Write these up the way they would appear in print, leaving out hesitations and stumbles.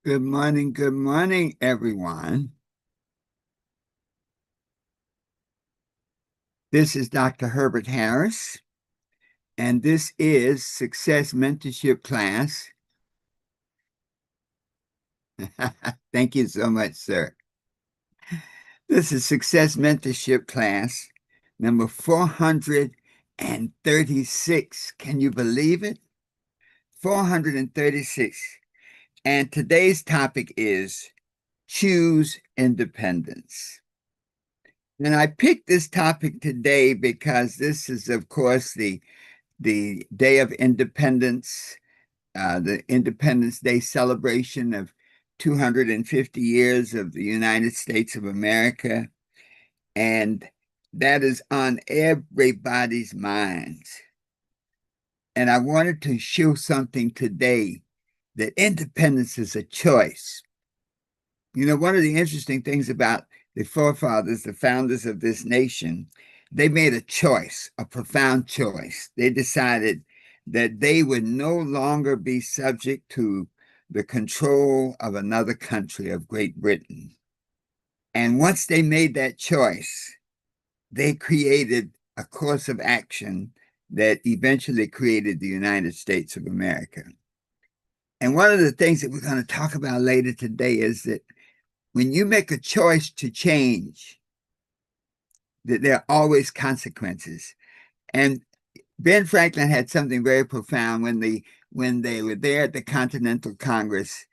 Good morning, everyone. This is Dr. Herbert Harris, and this is Success Mentorship Class. Thank you so much, sir. This is Success Mentorship Class number 436. Can you believe it? 436. And today's topic is Choose Independence. And I picked this topic today because this is, of course, the Day of Independence, the Independence Day celebration of 250 years of the United States of America. And that is on everybody's minds. And I wanted to show something today that independence is a choice. You know, one of the interesting things about the forefathers, the founders of this nation, they made a choice, a profound choice. They decided that they would no longer be subject to the control of another country, of Great Britain. And once they made that choice, they created a course of action that eventually created the United States of America. And one of the things that we're going to talk about later today is that when you make a choice to change, that there are always consequences. And Ben Franklin had something very profound when they were there at the Continental Congress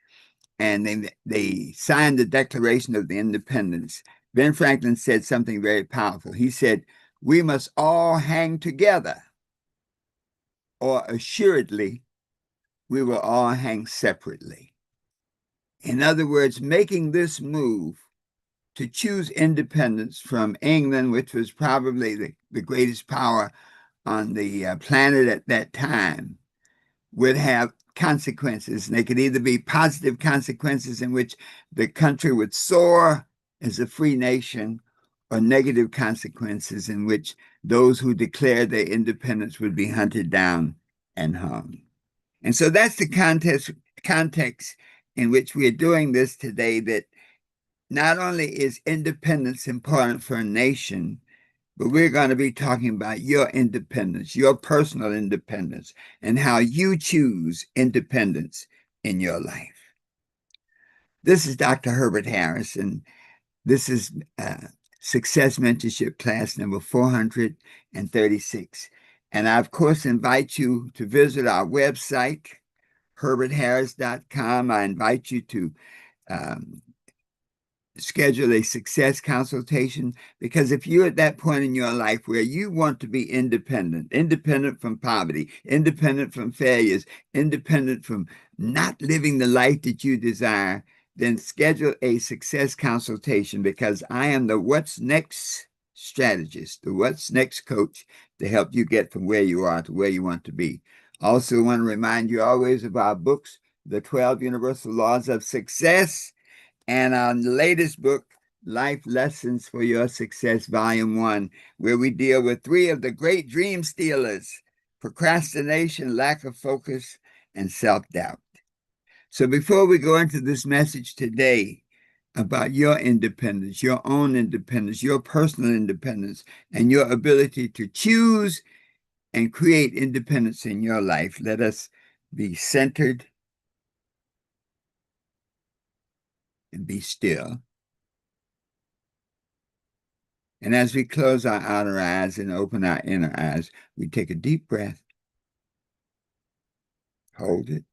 and they signed the Declaration of the Independence. Ben Franklin said something very powerful. He said, "We must all hang together, or assuredly we will all hang separately." In other words, making this move to choose independence from England, which was probably the greatest power on the planet at that time, would have consequences. And they could either be positive consequences in which the country would soar as a free nation, or negative consequences in which those who declared their independence would be hunted down and hung. And so that's the context in which we are doing this today, that not only is independence important for a nation, but we're going to be talking about your independence, your personal independence, and how you choose independence in your life. This is Dr. Herbert Harris, and this is Success Mentorship Class number 436. And I, of course, invite you to visit our website, herbertharris.com. I invite you to um, schedule a success consultation, because if you're at that point in your life where you want to be independent from poverty, independent from failures, independent from not living the life that you desire, then schedule a success consultation, because I am the what's next strategist, the what's next coach, to help you get from where you are to where you want to be. Also want to remind you always of our books, The 12 Universal Laws of Success, and our latest book, Life Lessons for Your Success, Volume 1, where we deal with 3 of the great dream stealers: procrastination, lack of focus, and self-doubt. So before we go into this message today about your independence, your own independence, your personal independence, and your ability to choose and create independence in your life, let us be centered and be still. And as we close our outer eyes and open our inner eyes, we take a deep breath, hold it,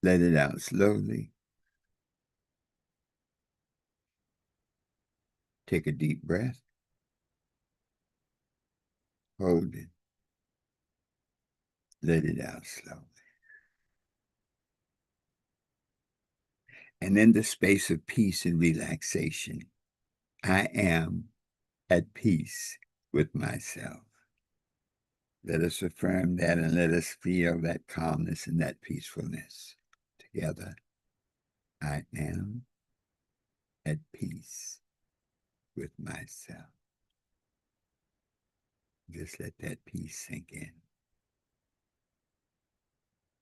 let it out slowly. Take a deep breath, hold it, let it out slowly. And in the space of peace and relaxation, I am at peace with myself. Let us affirm that and let us feel that calmness and that peacefulness together. I am at peace with myself. Just let that peace sink in.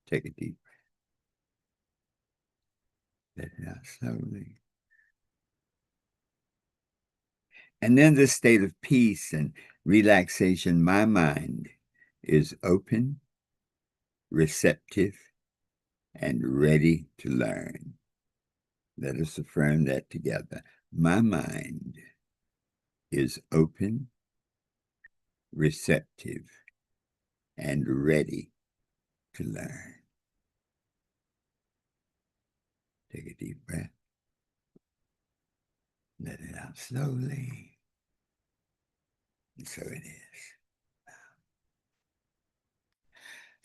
Take a deep breath. out slowly. And in this state of peace and relaxation, my mind is open, receptive, and ready to learn. Let us affirm that together. My mind is open, receptive, and ready to learn. Take a deep breath. Let it out slowly. And so it is.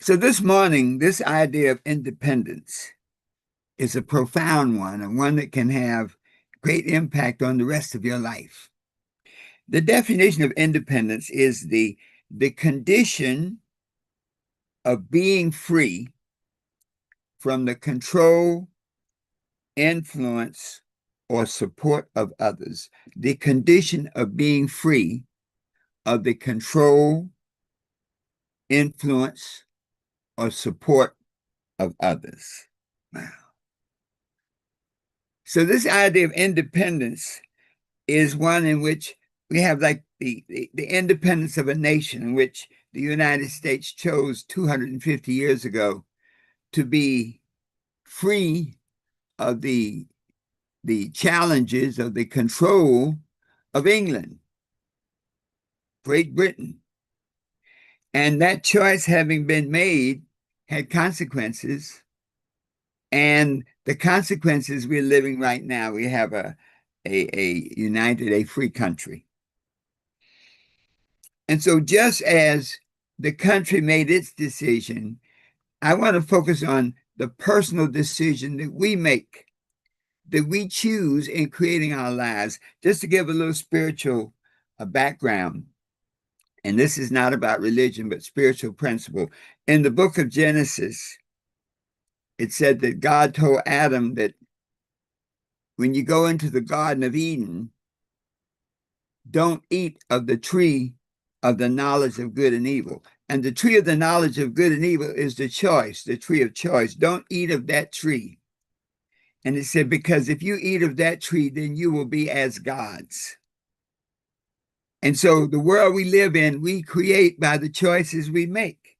So this morning, this idea of independence is a profound one, and one that can have great impact on the rest of your life. The definition of independence is the condition of being free from the control, influence, or support of others. The condition of being free of the control, influence, or support of others. Wow. So this idea of independence is one in which we have like the independence of a nation, in which the United States chose 250 years ago to be free of the challenges of the control of England, Great Britain. And that choice having been made had consequences. And the consequences we're living right now, we have a united, a free country. And so just as the country made its decision, I want to focus on the personal decision that we make, that we choose in creating our lives. Just to give a little spiritual background, and this is not about religion, but spiritual principle. In the book of Genesis, it said that God told Adam that when you go into the Garden of Eden, don't eat of the tree of the knowledge of good and evil. And the tree of the knowledge of good and evil is the choice, the tree of choice. Don't eat of that tree. And it said, because if you eat of that tree, then you will be as gods. And so the world we live in, we create by the choices we make.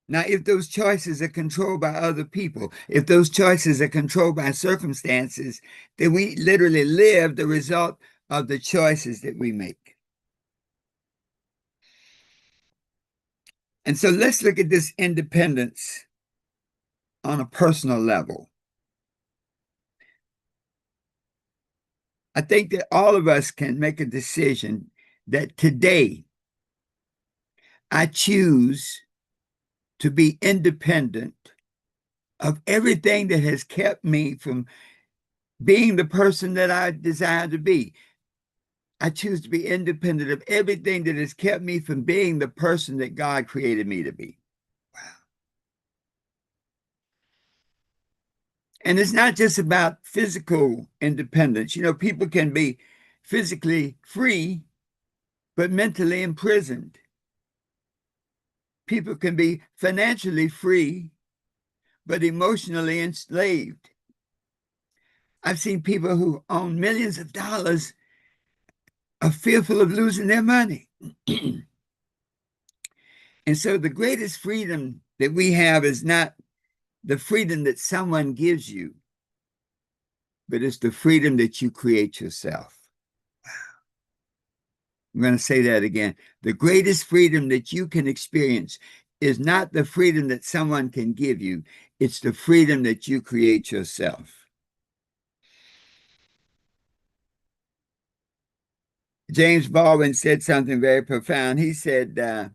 Now, if those choices are controlled by other people, if those choices are controlled by circumstances, then we literally live the result of the choices that we make. And so let's look at this independence on a personal level. I think that all of us can make a decision that today I choose to be independent of everything that has kept me from being the person that I desire to be. I choose to be independent of everything that has kept me from being the person that God created me to be. Wow. And it's not just about physical independence. You know, people can be physically free, but mentally imprisoned. People can be financially free, but emotionally enslaved. I've seen people who own millions of dollars are fearful of losing their money. And so the greatest freedom that we have is not the freedom that someone gives you, but it's the freedom that you create yourself. Wow. I'm going to say that again. The greatest freedom that you can experience is not the freedom that someone can give you. It's the freedom that you create yourself. James Baldwin said something very profound. He said,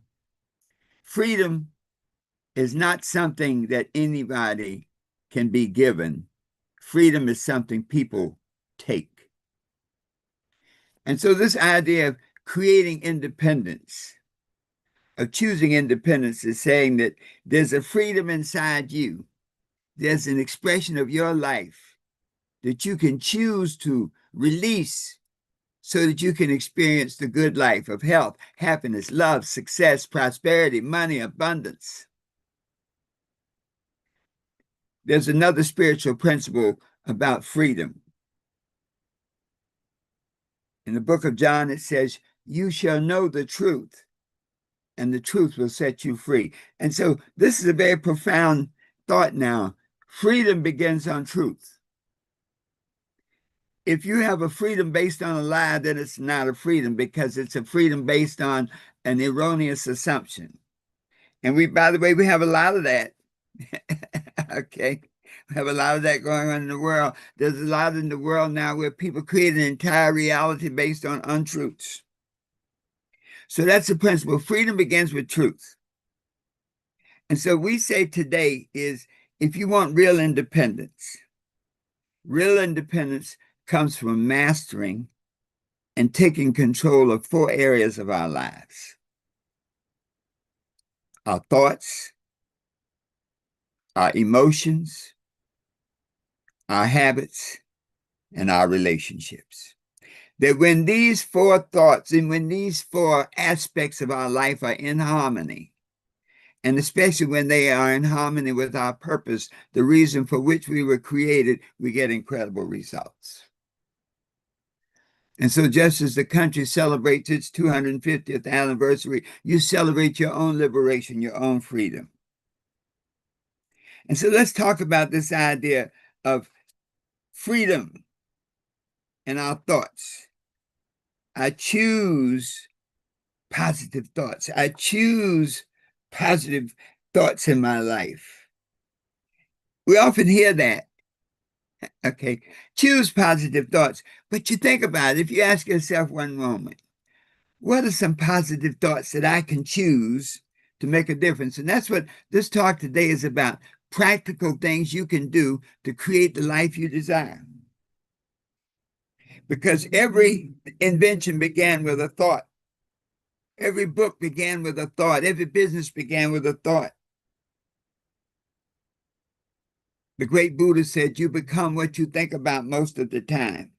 freedom is not something that anybody can be given. Freedom is something people take. And so this idea of creating independence, of choosing independence, is saying that there's a freedom inside you. There's an expression of your life that you can choose to release so that you can experience the good life of health, happiness, love, success, prosperity, money, abundance. There's another spiritual principle about freedom. In the book of John, it says, "You shall know the truth, and the truth will set you free." And so this is a very profound thought now. Freedom begins on truth. If you have a freedom based on a lie, then it's not a freedom, because it's a freedom based on an erroneous assumption. And by the way, we have a lot of that. Okay. We have a lot of that going on in the world. There's a lot in the world now where people create an entire reality based on untruths. So that's the principle. Freedom begins with truth. And so we say today is, if you want real independence comes from mastering and taking control of 4 areas of our lives: our thoughts, our emotions, our habits, and our relationships. That when these 4 thoughts and when these 4 aspects of our life are in harmony, and especially when they are in harmony with our purpose, the reason for which we were created, we get incredible results. And so just as the country celebrates its 250th anniversary, you celebrate your own liberation, your own freedom. And so let's talk about this idea of freedom in our thoughts. I choose positive thoughts. I choose positive thoughts in my life. We often hear that. Okay, choose positive thoughts. But you think about it, if you ask yourself one moment, what are some positive thoughts that I can choose to make a difference? And that's what this talk today is about: practical things you can do to create the life you desire. Because every invention began with a thought. Every book began with a thought. Every business began with a thought. The great Buddha said, you become what you think about most of the time.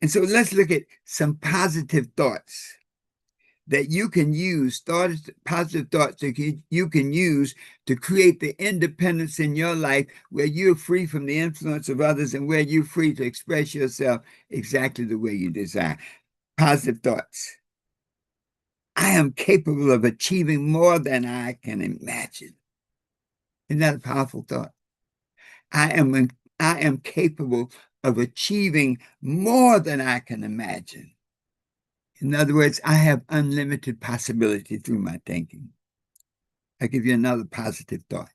And so let's look at some positive thoughts that you can use, positive thoughts that you can use to create the independence in your life where you're free from the influence of others and where you're free to express yourself exactly the way you desire. Positive thoughts. I am capable of achieving more than I can imagine. Isn't that a powerful thought? I am capable of achieving more than I can imagine. In other words, I have unlimited possibility through my thinking. I'll give you another positive thought.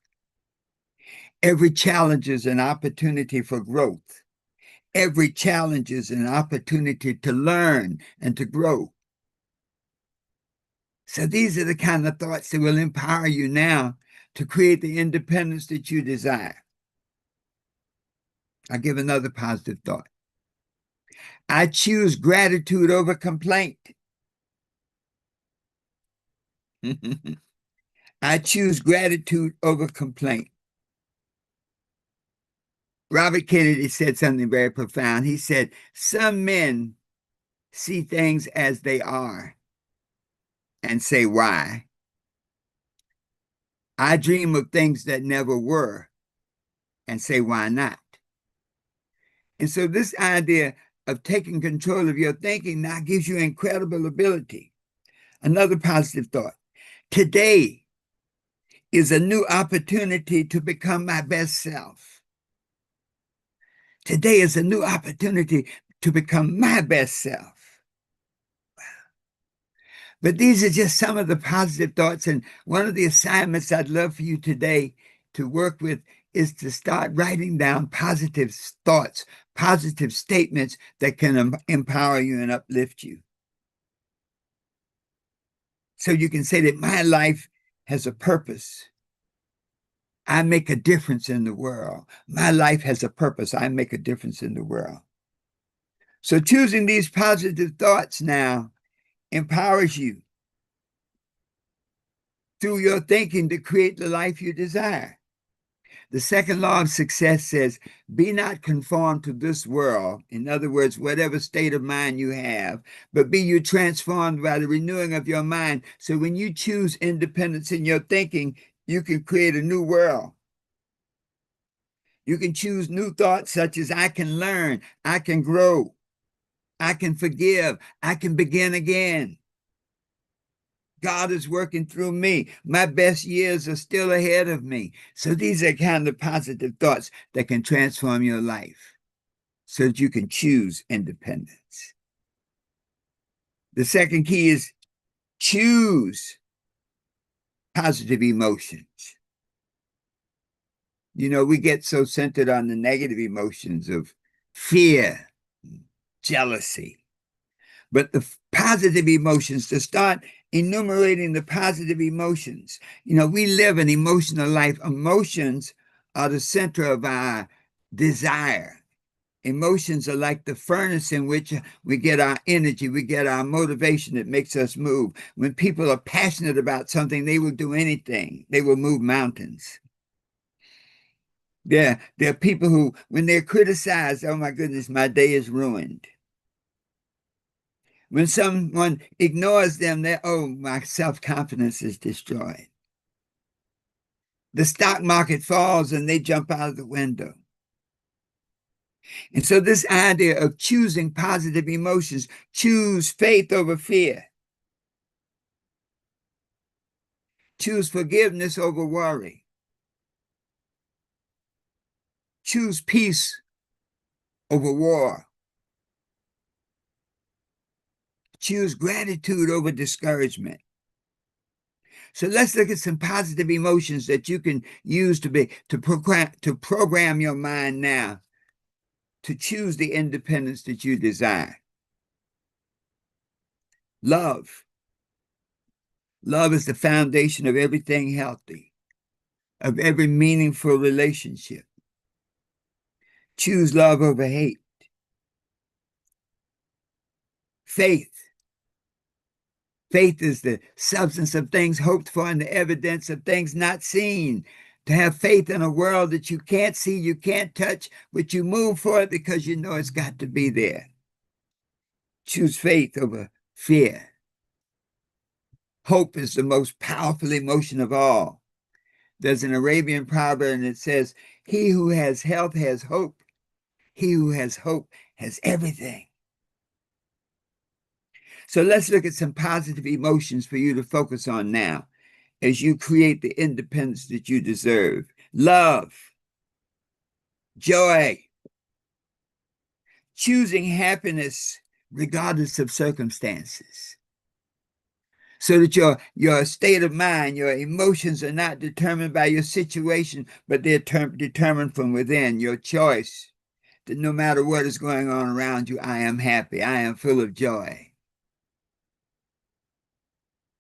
Every challenge is an opportunity for growth. Every challenge is an opportunity to learn and to grow. So these are the kind of thoughts that will empower you now to create the independence that you desire. I'll give another positive thought. I choose gratitude over complaint. I choose gratitude over complaint. Robert Kennedy said something very profound. He said, some men see things as they are and say, why? I dream of things that never were and say, why not? And so this idea of taking control of your thinking now gives you incredible ability. Another positive thought. Today is a new opportunity to become my best self. Today is a new opportunity to become my best self. But these are just some of the positive thoughts. And one of the assignments I'd love for you today to work with is to start writing down positive thoughts, positive statements that can empower you and uplift you. So you can say that my life has a purpose. I make a difference in the world. My life has a purpose. I make a difference in the world. So choosing these positive thoughts now empowers you through your thinking to create the life you desire. The second law of success says, be not conformed to this world. In other words, whatever state of mind you have, but be you transformed by the renewing of your mind. So when you choose independence in your thinking, you can create a new world. You can choose new thoughts such as I can learn, I can grow, I can forgive, I can begin again. God is working through me. My best years are still ahead of me. So these are kind of positive thoughts that can transform your life so that you can choose independence. The second key is choose positive emotions. You know, we get so centered on the negative emotions of fear, jealousy, but the positive emotions, to start enumerating the positive emotions. You know, we live an emotional life. Emotions are the center of our desire. Emotions are like the furnace in which we get our energy, we get our motivation that makes us move. When people are passionate about something, they will do anything. They will move mountains. Yeah, there are people who, when they're criticized, oh my goodness, my day is ruined. When someone ignores them, they oh, my self-confidence is destroyed. The stock market falls and they jump out of the window. And so this idea of choosing positive emotions, choose faith over fear, choose forgiveness over worry, choose peace over war, choose gratitude over discouragement. So let's look at some positive emotions that you can use to program your mind now to choose the independence that you desire. Love. Love is the foundation of everything healthy, of every meaningful relationship. Choose love over hate. Faith. Faith is the substance of things hoped for and the evidence of things not seen. To have faith in a world that you can't see, you can't touch, but you move for it because you know it's got to be there. Choose faith over fear. Hope is the most powerful emotion of all. There's an Arabian proverb and it says, he who has health has hope. He who has hope has everything. So let's look at some positive emotions for you to focus on now as you create the independence that you deserve. Love, joy, choosing happiness regardless of circumstances. So that your state of mind, your emotions are not determined by your situation, but they're determined from within, your choice. That no matter what is going on around you, I am happy. I am full of joy.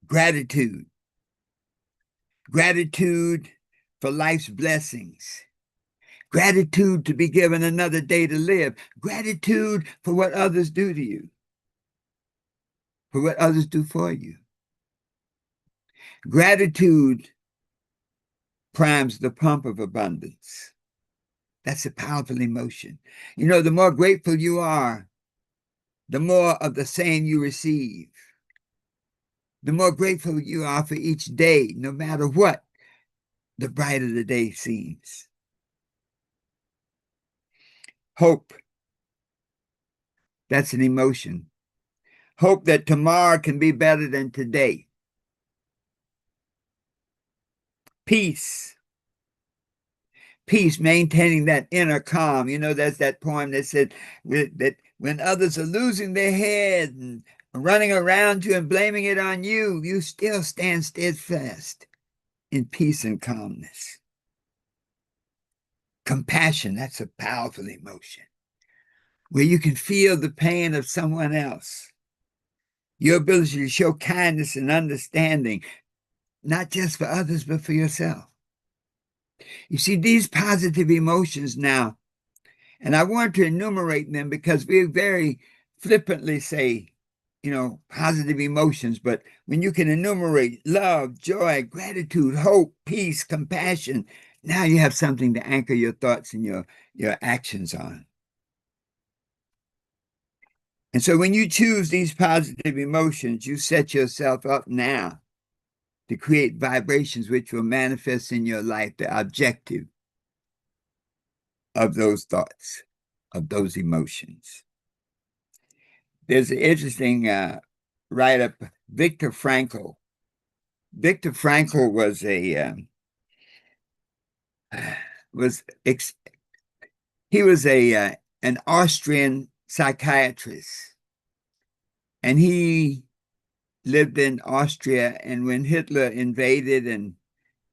Gratitude. Gratitude for life's blessings. Gratitude to be given another day to live. Gratitude for what others do to you, for what others do for you. Gratitude primes the pump of abundance. That's a powerful emotion. You know, the more grateful you are, the more of the same you receive. The more grateful you are for each day, no matter what, the brighter the day seems. Hope. That's an emotion. Hope that tomorrow can be better than today. Peace. Peace, maintaining that inner calm. You know, there's that poem that said that when others are losing their head and running around you and blaming it on you, you still stand steadfast in peace and calmness. Compassion, that's a powerful emotion, where you can feel the pain of someone else. Your ability to show kindness and understanding, not just for others, but for yourself. You see, these positive emotions now, and I want to enumerate them because we very flippantly say, you know, positive emotions, but when you can enumerate love, joy, gratitude, hope, peace, compassion, now you have something to anchor your thoughts and your actions on. And so when you choose these positive emotions, you set yourself up now to create vibrations which will manifest in your life the objective of those thoughts, of those emotions. There's an interesting write-up, Viktor Frankl. Viktor Frankl was was ex he was an Austrian psychiatrist, and he lived in Austria. And when Hitler invaded in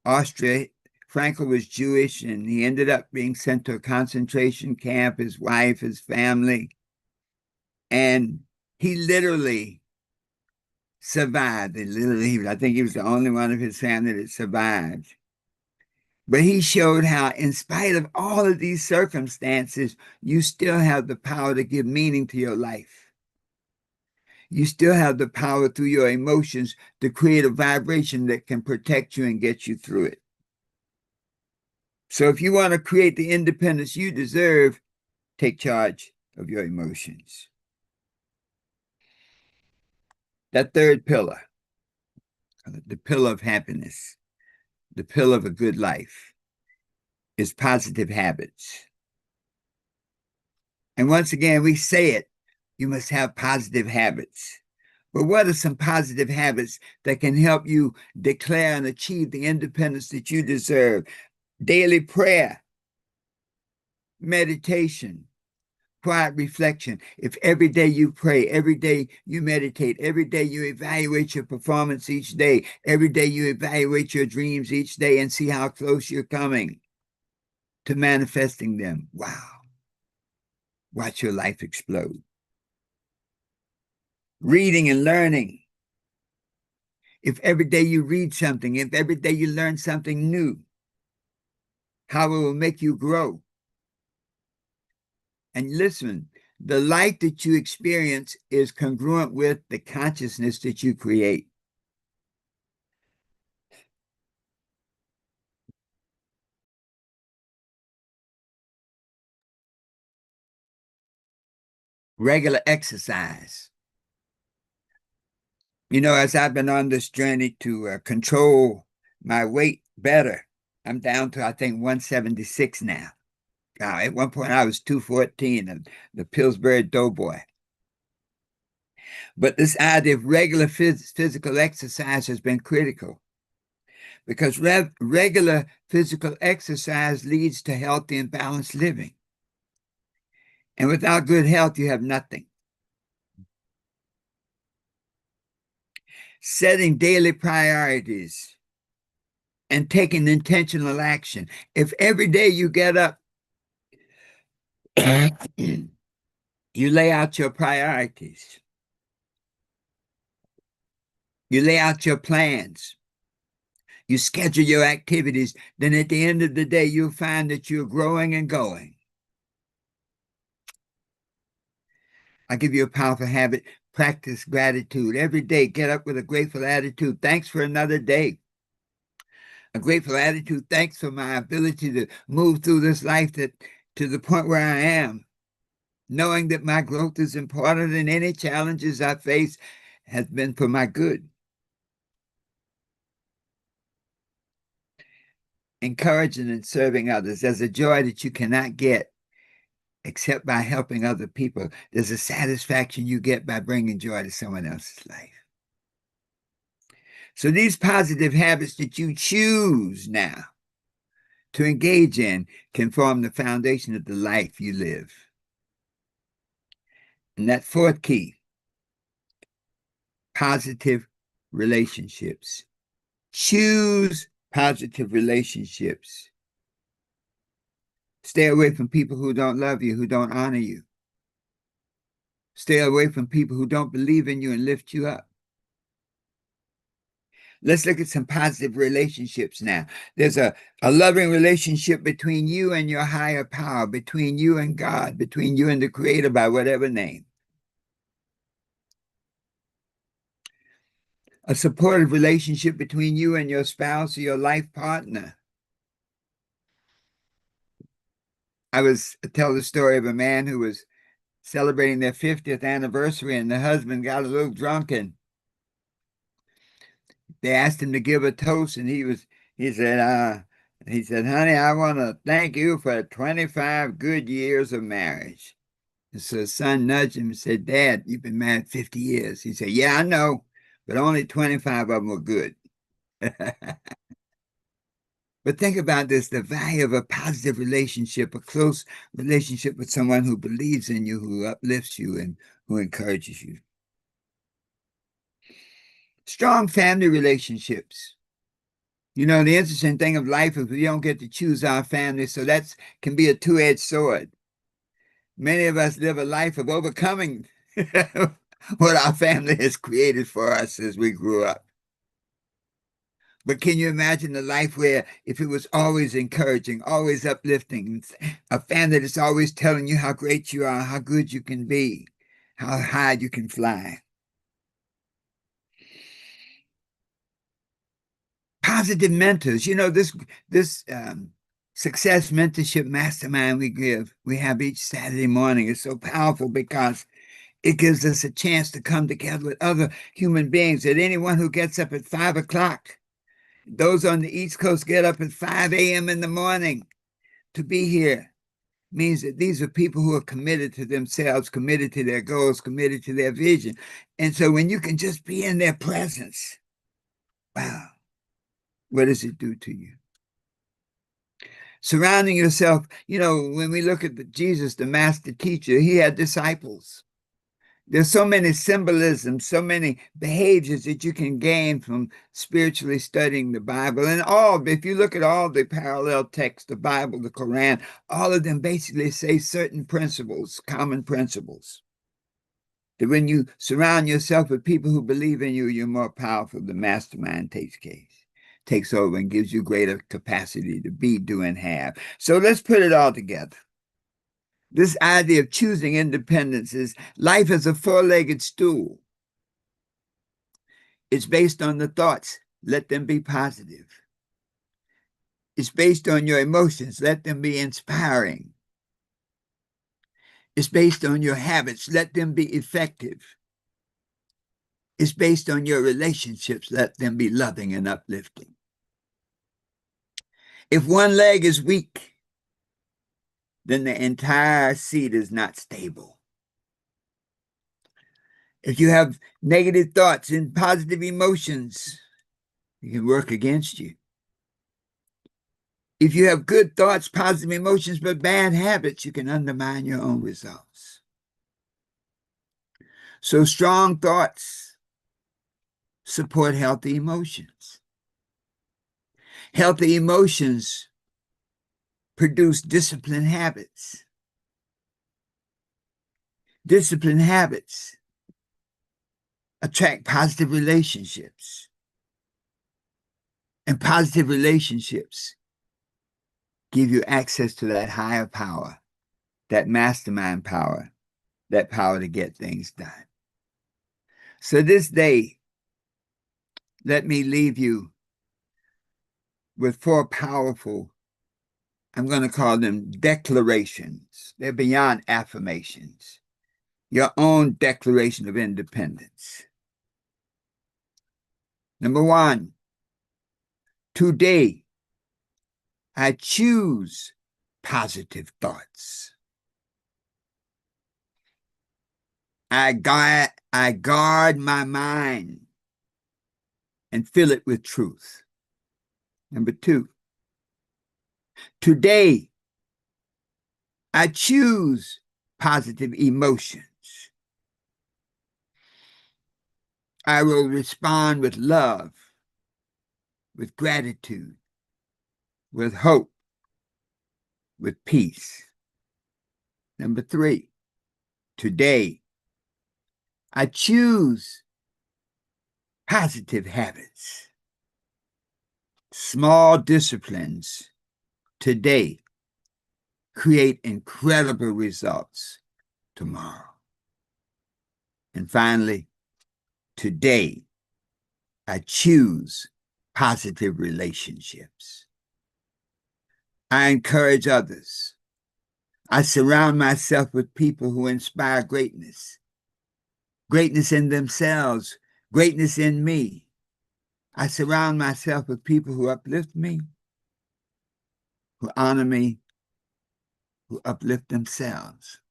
Austria, Frankl was Jewish, and he ended up being sent to a concentration camp, his wife, his family, and he literally survived. I think he was the only one of his family that survived. But he showed how, in spite of all of these circumstances, you still have the power to give meaning to your life. You still have the power through your emotions to create a vibration that can protect you and get you through it. So if you want to create the independence you deserve, take charge of your emotions. That third pillar, the pillar of happiness, the pillar of a good life, is positive habits. And once again, we say it, you must have positive habits. But what are some positive habits that can help you declare and achieve the independence that you deserve? Daily prayer, meditation, quiet reflection. If every day you pray, every day you meditate, every day you evaluate your performance each day, every day you evaluate your dreams each day and see how close you're coming to manifesting them. Wow. Watch your life explode. Reading and learning. If every day you read something, if every day you learn something new, how it will make you grow. And listen, the life that you experience is congruent with the consciousness that you create. Regular exercise. You know, as I've been on this journey to control my weight better, I'm down to, I think, 176 now. At one point, I was 214, and the Pillsbury Doughboy. But this idea of regular physical exercise has been critical, because regular physical exercise leads to healthy and balanced living. And without good health, you have nothing. Setting daily priorities and taking intentional action. If every day you get up, you lay out your priorities, you lay out your plans, you schedule your activities, then at the end of the day, you'll find that you're growing and going. I'll give you a powerful habit. Practice gratitude. Every day, get up with a grateful attitude. Thanks for another day. A grateful attitude. Thanks for my ability to move through this life to the point where I am. Knowing that my growth is important and any challenges I face has been for my good. Encouraging and serving others. There's a joy that you cannot get except by helping other people. There's a satisfaction you get by bringing joy to someone else's life. So these positive habits that you choose now to engage in can form the foundation of the life you live. And that fourth key, positive relationships. Choose positive relationships. Stay away from people who don't love you, who don't honor you. Stay away from people who don't believe in you and lift you up. Let's look at some positive relationships now. There's a loving relationship between you and your higher power, between you and God, between you and the Creator, by whatever name. A supportive relationship between you and your spouse or your life partner. I tell the story of a man who was celebrating their 50th anniversary, and the husband got a little drunk, and they asked him to give a toast, and he said, He said, honey, I want to thank you for 25 good years of marriage. And so his son nudged him and said, Dad, you've been married 50 years. He said, yeah, I know, but only 25 of them were good. But think about this, the value of a positive relationship, a close relationship with someone who believes in you, who uplifts you, and who encourages you. Strong family relationships. You know, the interesting thing of life is we don't get to choose our family, so that can be a two-edged sword. Many of us live a life of overcoming what our family has created for us as we grew up. But can you imagine a life where if it was always encouraging, always uplifting, a family that's always telling you how great you are, how good you can be, how high you can fly? Positive mentors. You know, this success mentorship mastermind we have each Saturday morning is so powerful because it gives us a chance to come together with other human beings. That anyone who gets up at 5 o'clock, those on the East Coast get up at 5 a.m. in the morning to be here, means that these are people who are committed to themselves, committed to their goals, committed to their vision. And so when you can just be in their presence, wow, what does it do to you? Surrounding yourself, you know, when we look at Jesus, the master teacher, he had disciples. There's so many symbolisms, so many behaviors that you can gain from spiritually studying the Bible. And all, if you look at all the parallel texts, the Bible, the Quran, all of them basically say certain principles, common principles. That when you surround yourself with people who believe in you, you're more powerful. The mastermind takes over and gives you greater capacity to be, do, and have. So let's put it all together. This idea of choosing independence is life as a four-legged stool. It's based on the thoughts. Let them be positive. It's based on your emotions. Let them be inspiring. It's based on your habits. Let them be effective. It's based on your relationships. Let them be loving and uplifting. If one leg is weak, then the entire seat is not stable. If you have negative thoughts and positive emotions, it can work against you. If you have good thoughts, positive emotions, but bad habits, you can undermine your own results. So strong thoughts support healthy emotions. Healthy emotions produce disciplined habits. Disciplined habits attract positive relationships. And positive relationships give you access to that higher power, that mastermind power, that power to get things done. So this day, let me leave you with four powerful, I'm going to call them declarations. They're beyond affirmations. Your own declaration of independence. Number one, today, I choose positive thoughts. I guard my mind and fill it with truth. Number two, today, I choose positive emotions. I will respond with love, with gratitude, with hope, with peace. Number three, today, I choose positive habits, small disciplines today create incredible results tomorrow. And finally, today, I choose positive relationships. I encourage others. I surround myself with people who inspire greatness, greatness in themselves, greatness in me. I surround myself with people who uplift me, who honor me, who uplift themselves,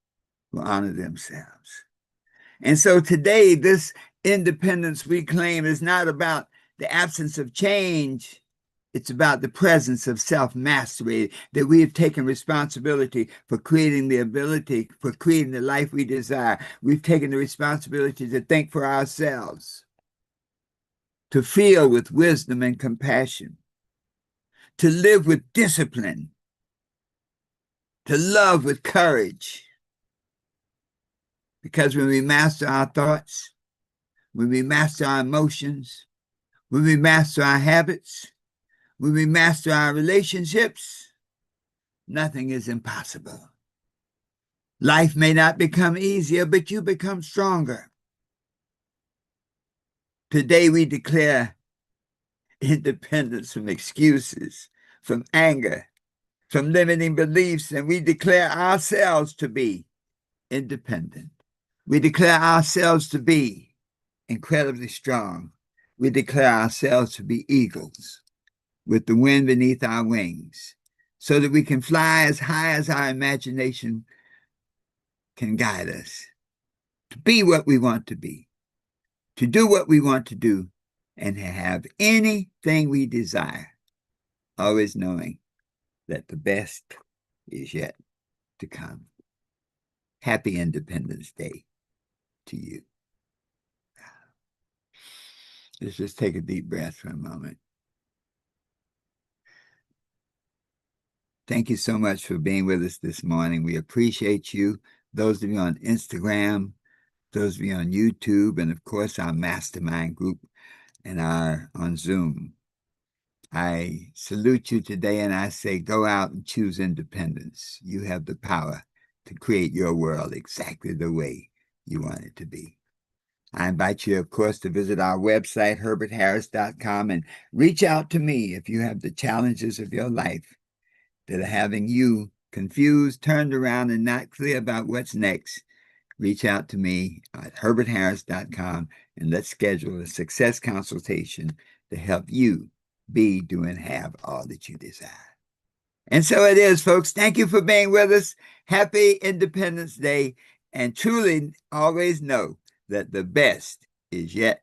who honor themselves. And so today, this independence we claim is not about the absence of change. It's about the presence of self-mastery, that we have taken responsibility for creating the ability, for creating the life we desire. We've taken the responsibility to think for ourselves, to feel with wisdom and compassion, to live with discipline, to love with courage. Because when we master our thoughts, when we master our emotions, when we master our habits, when we master our relationships, nothing is impossible. Life may not become easier, but you become stronger. Today we declare independence from excuses, from anger, from limiting beliefs, and we declare ourselves to be independent. We declare ourselves to be incredibly strong. We declare ourselves to be eagles with the wind beneath our wings, so that we can fly as high as our imagination can guide us, to be what we want to be, to do what we want to do, and to have anything we desire, always knowing that the best is yet to come. Happy Independence Day to you. Let's just take a deep breath for a moment. Thank you so much for being with us this morning. We appreciate you. Those of you on Instagram, those of you on YouTube, and of course our Mastermind group and on Zoom. I salute you today and I say, go out and choose independence. You have the power to create your world exactly the way you want it to be. I invite you, of course, to visit our website, herbertharris.com, and reach out to me if you have the challenges of your life that are having you confused, turned around, and not clear about what's next. Reach out to me at herbertharris.com and let's schedule a success consultation to help you be, do, and have all that you desire. And so it is, folks. Thank you for being with us. Happy Independence Day. And truly always know that the best is yet